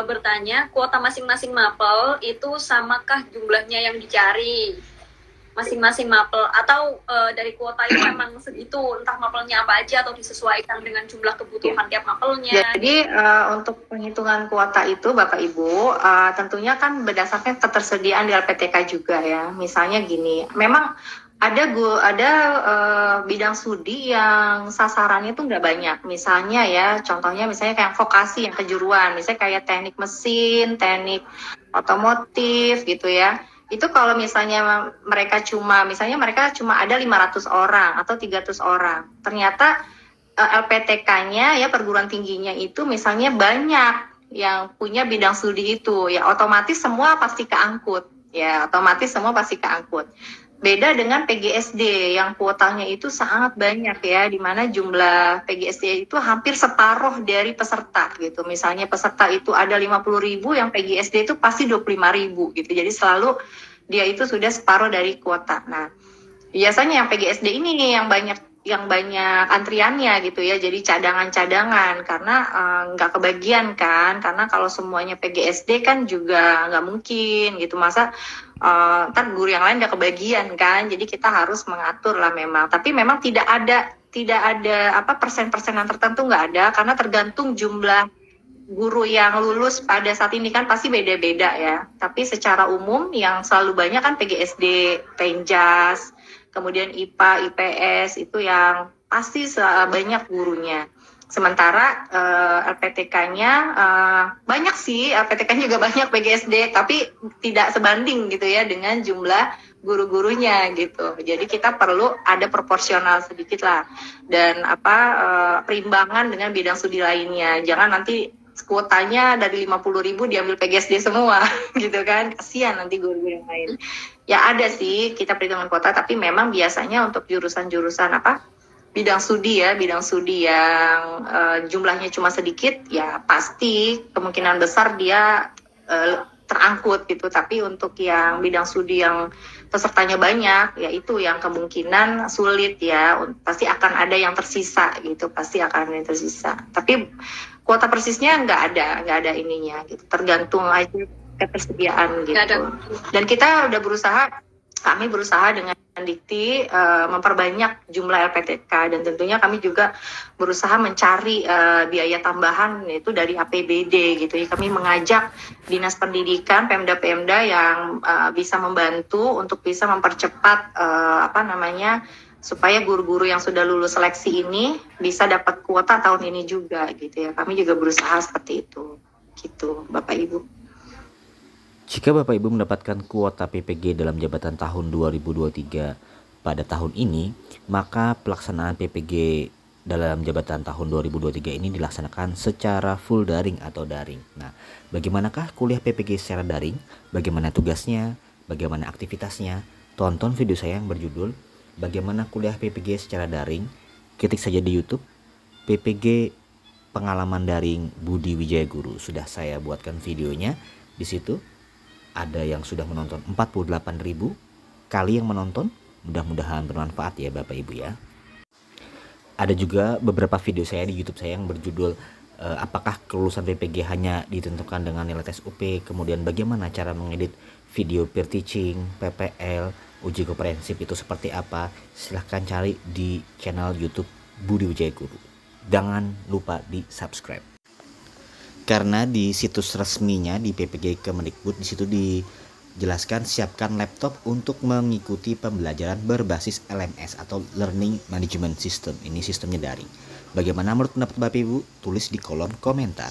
bertanya kuota masing-masing mapel itu samakah jumlahnya yang dicari masing-masing mapel atau dari kuota itu memang segitu, entah mapelnya apa aja atau disesuaikan dengan jumlah kebutuhan tiap mapelnya. Jadi untuk penghitungan kuota itu Bapak Ibu tentunya kan berdasarkan ketersediaan di LPTK juga ya. Misalnya gini, memang ada bidang studi yang sasarannya tuh nggak banyak. Misalnya ya, contohnya misalnya kayak vokasi yang kejuruan, misalnya kayak teknik mesin, teknik otomotif gitu ya. Itu kalau misalnya mereka cuma ada 500 orang atau 300 orang. Ternyata LPTK-nya ya perguruan tingginya itu misalnya banyak yang punya bidang studi itu, ya otomatis semua pasti keangkut. Ya, otomatis semua pasti keangkut. Beda dengan PGSD yang kuotanya itu sangat banyak ya, di mana jumlah PGSD itu hampir separuh dari peserta gitu. Misalnya peserta itu ada 50.000, yang PGSD itu pasti 25.000 gitu. Jadi selalu dia itu sudah separuh dari kuota. Nah, biasanya yang PGSD ini nih yang banyak antriannya gitu ya, jadi cadangan-cadangan karena nggak kebagian kan, karena kalau semuanya PGSD kan juga nggak mungkin gitu, masa ntar guru yang lain nggak kebagian kan, jadi kita harus mengatur lah memang, tapi memang tidak ada apa persen-persenan tertentu, nggak ada, karena tergantung jumlah guru yang lulus pada saat ini kan pasti beda-beda ya. Tapi secara umum yang selalu banyak kan PGSD, Penjas, kemudian IPA, IPS itu yang pasti banyak gurunya. Sementara LPTK-nya banyak sih, LPTK-nya juga banyak PGSD, tapi tidak sebanding gitu ya dengan jumlah guru-gurunya gitu. Jadi kita perlu ada proporsional sedikit lah, dan perimbangan dengan bidang studi lainnya. Jangan nanti kuotanya dari 50.000 diambil PGSD semua gitu kan, kasihan nanti guru-guru yang lain. Ya ada sih kita perhitungan kuota, tapi memang biasanya untuk jurusan-jurusan bidang studi yang jumlahnya cuma sedikit, ya pasti kemungkinan besar dia terangkut gitu. Tapi untuk yang bidang studi yang pesertanya banyak, ya itu yang kemungkinan sulit ya, pasti akan ada yang tersisa gitu, pasti akan ada yang tersisa. Tapi kuota persisnya nggak ada ininya gitu, tergantung aja ketersediaan gitu. Dan kita udah kami berusaha dengan Dikti memperbanyak jumlah LPTK, dan tentunya kami juga berusaha mencari biaya tambahan yaitu dari APBD gitu ya. Kami mengajak Dinas Pendidikan, Pemda-Pemda yang bisa membantu untuk bisa mempercepat supaya guru-guru yang sudah lulus seleksi ini bisa dapat kuota tahun ini juga gitu ya. Kami juga berusaha seperti itu gitu Bapak Ibu. Jika Bapak Ibu mendapatkan kuota PPG dalam jabatan tahun 2023 pada tahun ini, maka pelaksanaan PPG dalam jabatan tahun 2023 ini dilaksanakan secara full daring atau daring. Nah, bagaimanakah kuliah PPG secara daring? Bagaimana tugasnya? Bagaimana aktivitasnya? Tonton video saya yang berjudul Bagaimana Kuliah PPG secara Daring. Ketik saja di YouTube PPG Pengalaman Daring Budi Wijaya Guru. Sudah saya buatkan videonya. Di situ ada yang sudah menonton 48.000 kali yang menonton. Mudah-mudahan bermanfaat ya Bapak Ibu ya. Ada juga beberapa video saya di YouTube saya yang berjudul apakah kelulusan PPG hanya ditentukan dengan nilai tes UP, kemudian bagaimana cara mengedit video peer teaching, PPL, uji komprehensif itu seperti apa. Silahkan cari di channel YouTube Budi Wijaya Guru. Jangan lupa di subscribe. Karena di situs resminya di PPG Kemendikbud, di situ dijelaskan siapkan laptop untuk mengikuti pembelajaran berbasis LMS atau Learning Management System. Ini sistemnya daring. Bagaimana menurut pendapat Bapak Ibu? Tulis di kolom komentar.